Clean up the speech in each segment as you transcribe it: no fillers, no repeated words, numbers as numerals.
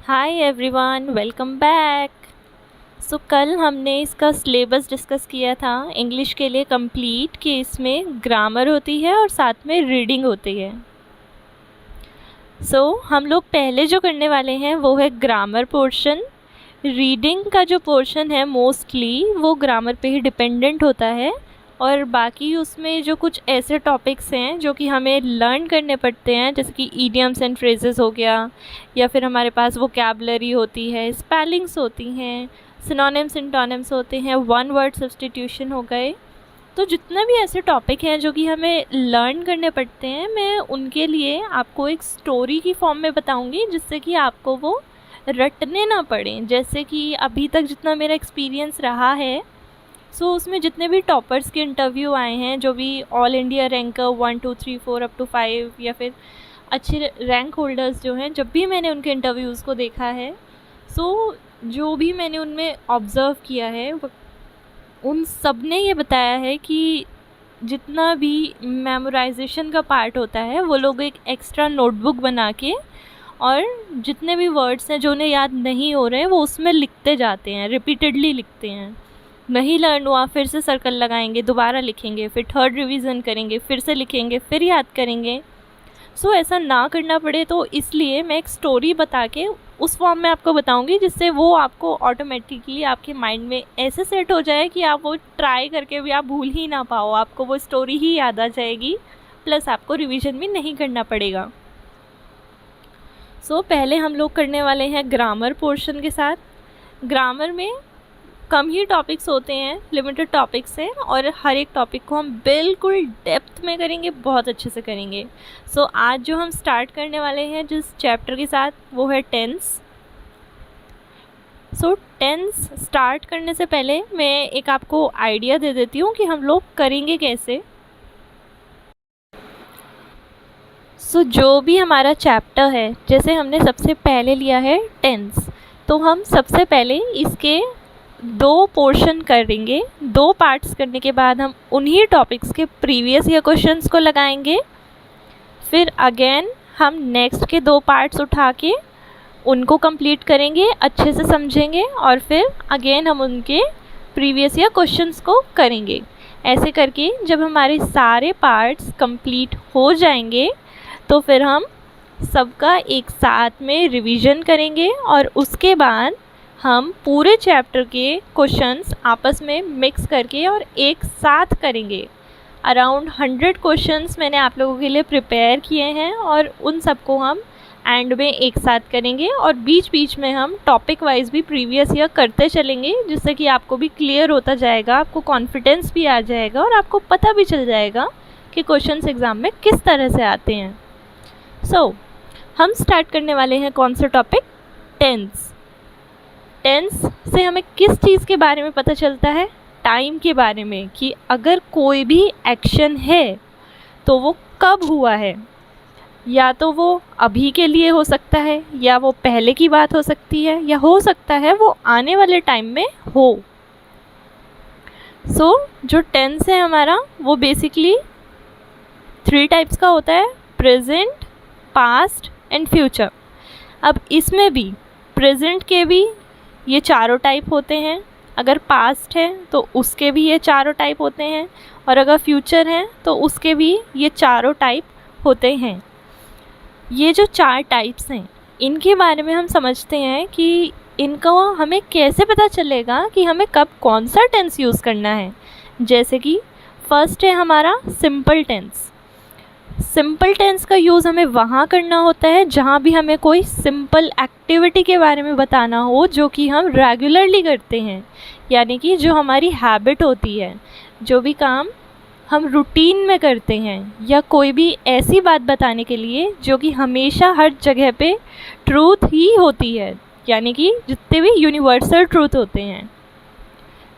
हाय everyone, welcome back. So कल हमने इसका सिलेबस डिस्कस किया था इंग्लिश के लिए कंप्लीट कि इसमें ग्रामर होती है और साथ में रीडिंग होती है। हम लोग पहले जो करने वाले हैं वो है ग्रामर पोर्शन। रीडिंग का जो पोर्शन है मोस्टली वो ग्रामर पे ही डिपेंडेंट होता है और बाकी उसमें जो कुछ ऐसे टॉपिक्स हैं जो कि हमें लर्न करने पड़ते हैं, जैसे कि ईडियम्स एंड फ्रेजेस हो गया, या फिर हमारे पास वोकैबुलरी होती है, स्पेलिंग्स होती हैं, सिनोनिम्स सिंटोनिम्स होते हैं, वन वर्ड सब्स्टिट्यूशन हो गए। तो जितने भी ऐसे टॉपिक हैं जो कि हमें लर्न करने पड़ते हैं, मैं उनके लिए आपको एक स्टोरी की फॉर्म में बताऊंगी जिससे कि आपको वो रटने ना पड़े। जैसे कि अभी तक जितना मेरा एक्सपीरियंस रहा है, उसमें जितने भी टॉपर्स के इंटरव्यू आए हैं, जो भी all India ranker 1 2 3 4 up to 5 या फिर अच्छे रैंक होल्डर्स जो हैं, जब भी मैंने उनके इंटरव्यूज़ को देखा है, जो भी मैंने उनमें ऑब्ज़र्व किया है, उन सब ने ये बताया है कि जितना भी मेमोराइजेशन का पार्ट होता है वो लोग एक एक्स्ट्रा नोटबुक बना के और जितने भी वर्ड्स हैं जो उन्हें याद नहीं हो रहे हैं वो उसमें लिखते जाते हैं, रिपीटेडली लिखते हैं। नहीं लर्न हुआ फिर से सर्कल लगाएंगे, दोबारा लिखेंगे, फिर थर्ड रिवीजन करेंगे, फिर से लिखेंगे, फिर याद करेंगे। ऐसा ना करना पड़े, तो इसलिए मैं एक स्टोरी बता के उस फॉर्म में आपको बताऊंगी जिससे वो आपको ऑटोमेटिकली आपके माइंड में ऐसे सेट हो जाए कि आप वो ट्राई करके भी आप भूल ही ना पाओ, आपको वो स्टोरी ही याद आ जाएगी, प्लस आपको रिवीजन भी नहीं करना पड़ेगा। पहले हम लोग करने वाले हैं ग्रामर पोर्शन के साथ। ग्रामर में कम ही टॉपिक्स होते हैं, लिमिटेड टॉपिक्स हैं, और हर एक टॉपिक को हम बिल्कुल डेप्थ में करेंगे, बहुत अच्छे से करेंगे। आज जो हम स्टार्ट करने वाले हैं जिस चैप्टर के साथ वो है टेंस। टेंस स्टार्ट करने से पहले मैं एक आपको आइडिया दे देती हूँ कि हम लोग करेंगे कैसे। जो भी हमारा चैप्टर है, जैसे हमने सबसे पहले लिया है टेंस, तो हम सबसे पहले इसके 2 पोर्शन करेंगे। 2 पार्ट्स करने के बाद हम उन्हीं टॉपिक्स के प्रीवियस ईयर क्वेश्चंस को लगाएंगे। फिर अगेन हम नेक्स्ट के 2 पार्ट्स उठा के उनको कंप्लीट करेंगे, अच्छे से समझेंगे, और फिर अगेन हम उनके प्रीवियस ईयर क्वेश्चंस को करेंगे। ऐसे करके जब हमारे सारे पार्ट्स कंप्लीट हो जाएंगे तो फिर हम सबका एक साथ में रिवीजन करेंगे और उसके बाद हम पूरे चैप्टर के क्वेश्चंस आपस में मिक्स करके और एक साथ करेंगे। अराउंड 100 क्वेश्चंस मैंने आप लोगों के लिए प्रिपेयर किए हैं और उन सबको हम एंड में एक साथ करेंगे, और बीच बीच में हम टॉपिक वाइज भी प्रीवियस ईयर करते चलेंगे, जिससे कि आपको भी क्लियर होता जाएगा, आपको कॉन्फिडेंस भी आ जाएगा और आपको पता भी चल जाएगा कि क्वेश्चंस एग्ज़ाम में किस तरह से आते हैं। हम स्टार्ट करने वाले हैं कौन सा टॉपिक? टेंस। टेंस से हमें किस चीज़ के बारे में पता चलता है? टाइम के बारे में, कि अगर कोई भी एक्शन है तो वो कब हुआ है, या तो वो अभी के लिए हो सकता है, या वो पहले की बात हो सकती है, या हो सकता है वो आने वाले टाइम में हो। जो टेंस है हमारा वो बेसिकली 3 टाइप्स का होता है: प्रेजेंट, पास्ट एंड फ्यूचर। अब इसमें भी प्रेजेंट के भी ये चारों टाइप होते हैं, अगर पास्ट है तो उसके भी ये चारों टाइप होते हैं, और अगर फ्यूचर है तो उसके भी ये चारों टाइप होते हैं। ये जो 4 टाइप्स हैं इनके बारे में हम समझते हैं कि इनको हमें कैसे पता चलेगा कि हमें कब कौन सा टेंस यूज़ करना है। जैसे कि फर्स्ट है हमारा सिंपल टेंस। सिंपल टेंस का यूज़ हमें वहाँ करना होता है जहाँ भी हमें कोई सिंपल एक्टिविटी के बारे में बताना हो जो कि हम रेगुलरली करते हैं, यानी कि जो हमारी हैबिट होती है, जो भी काम हम रूटीन में करते हैं, या कोई भी ऐसी बात बताने के लिए जो कि हमेशा हर जगह पे ट्रूथ ही होती है, यानी कि जितने भी यूनिवर्सल ट्रूथ होते हैं।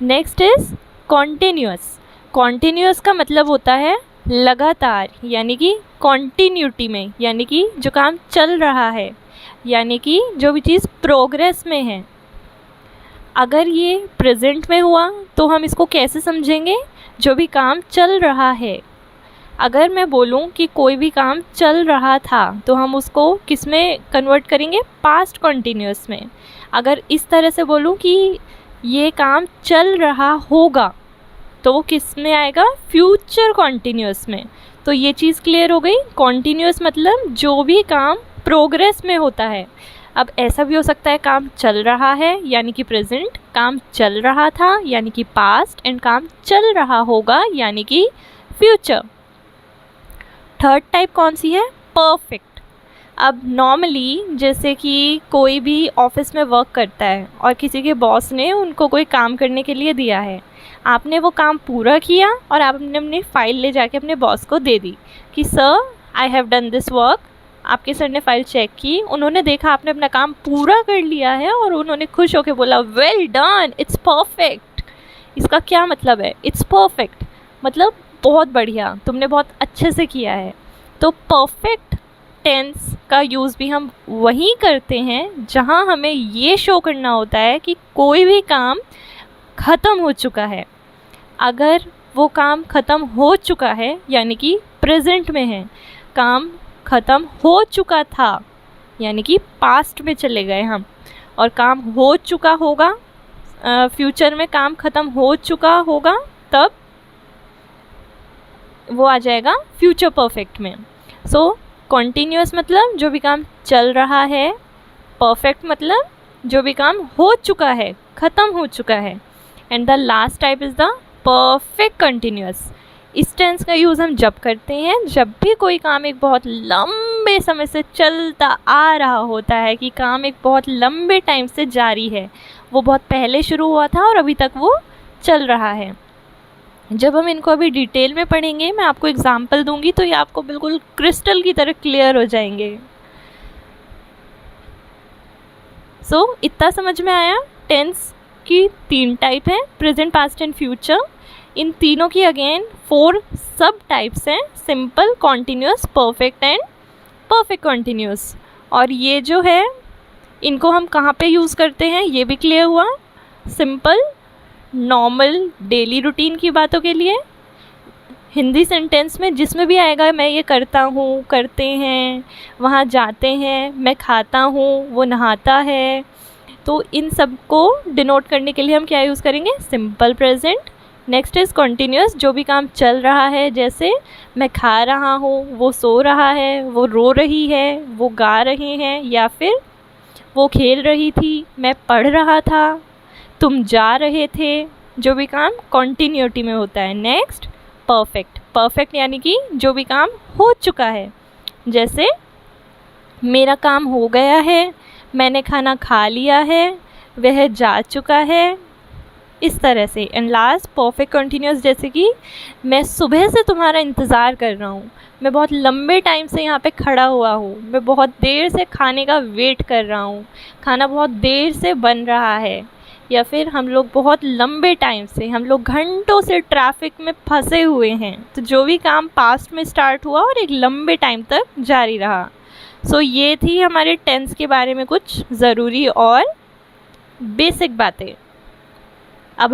Next is continuous. कॉन्टिन्यूअस का मतलब होता है लगातार, यानी कि कॉन्टिन्यूटी में, यानी कि जो काम चल रहा है, यानी कि जो भी चीज़ प्रोग्रेस में है। अगर ये प्रेजेंट में हुआ तो हम इसको कैसे समझेंगे? जो भी काम चल रहा है। अगर मैं बोलूँ कि कोई भी काम चल रहा था तो हम उसको किस में कन्वर्ट करेंगे, पास्ट कॉन्टीन्यूअस में। अगर इस तरह से बोलूँ कि ये काम चल रहा होगा तो वो किस में आएगा, फ्यूचर कॉन्टीन्यूअस में। तो ये चीज़ क्लियर हो गई। कॉन्टीन्यूअस मतलब जो भी काम प्रोग्रेस में होता है। अब ऐसा भी हो सकता है काम चल रहा है यानी कि प्रेजेंट, काम चल रहा था यानी कि पास्ट, एंड काम चल रहा होगा यानी कि फ्यूचर। थर्ड टाइप कौन सी है, परफेक्ट। अब नॉर्मली जैसे कि कोई भी ऑफिस में वर्क करता है और किसी के बॉस ने उनको कोई काम करने के लिए दिया है, आपने वो काम पूरा किया और आपने अपनी फ़ाइल ले जाके अपने बॉस को दे दी कि sir I have done this work. आपके सर ने फ़ाइल चेक की, उन्होंने देखा आपने अपना काम पूरा कर लिया है और उन्होंने खुश होकर बोला वेल डन, इट्स परफेक्ट। इसका क्या मतलब है, इट्स परफेक्ट मतलब बहुत बढ़िया, तुमने बहुत अच्छे से किया है। तो परफेक्ट टेंस का यूज़ भी हम वहीं करते हैं जहां हमें ये शो करना होता है कि कोई भी काम ख़त्म हो चुका है। अगर वो काम ख़त्म हो चुका है यानी कि प्रेजेंट में है, काम ख़त्म हो चुका था यानी कि पास्ट में चले गए हम, और काम हो चुका होगा, फ्यूचर में काम ख़त्म हो चुका होगा, तब वो आ जाएगा फ्यूचर परफेक्ट में। सो कॉन्टीन्यूअस मतलब जो भी काम चल रहा है, परफेक्ट मतलब जो भी काम हो चुका है, ख़त्म हो चुका है, and the last type is the perfect continuous. इस टेंस का यूज़ हम जब करते हैं जब भी कोई काम एक बहुत लंबे समय से चलता आ रहा होता है, कि काम एक बहुत लंबे टाइम से जारी है, वो बहुत पहले शुरू हुआ था और अभी तक वो चल रहा है। जब हम इनको अभी डिटेल में पढ़ेंगे, मैं आपको एग्जाम्पल दूंगी तो ये आपको बिल्कुल क्रिस्टल की तरह क्लियर हो जाएंगे। सो इतना समझ में आया। टेंस की 3 टाइप हैं, प्रेजेंट, पास्ट एंड फ्यूचर। इन तीनों की अगेन 4 सब टाइप्स हैं, simple, continuous, perfect and perfect continuous. और ये जो है इनको हम कहाँ पे यूज़ करते हैं ये भी क्लियर हुआ। सिंपल नॉर्मल डेली रूटीन की बातों के लिए, हिंदी सेंटेंस में जिसमें भी आएगा मैं ये करता हूँ, करते हैं, वहाँ जाते हैं, मैं खाता हूँ, वो नहाता है, तो इन सब को डिनोट करने के लिए हम क्या यूज़ करेंगे, simple present. Next is continuous, जो भी काम चल रहा है, जैसे मैं खा रहा हूँ, वो सो रहा है, वो रो रही है, वो गा रहे हैं, या फिर वो खेल रही थी, मैं पढ़ रहा था, तुम जा रहे थे, जो भी काम कॉन्टीन्यूटी में होता है। नेक्स्ट परफेक्ट, परफेक्ट यानी कि जो भी काम हो चुका है, जैसे मेरा काम हो गया है, मैंने खाना खा लिया है, वह जा चुका है, इस तरह से। एंड लास्ट परफेक्ट कंटिन्यूअस, जैसे कि मैं सुबह से तुम्हारा इंतज़ार कर रहा हूँ, मैं बहुत लंबे टाइम से यहाँ पे खड़ा हुआ हूँ, मैं बहुत देर से खाने का वेट कर रहा हूँ, खाना बहुत देर से बन रहा है, या फिर हम लोग बहुत लंबे टाइम से, हम लोग घंटों से ट्रैफिक में फंसे हुए हैं। तो जो भी काम पास्ट में स्टार्ट हुआ और एक लंबे टाइम तक जारी रहा। सो ये थी हमारे टेंस के बारे में कुछ ज़रूरी और बेसिक बातें। अब हम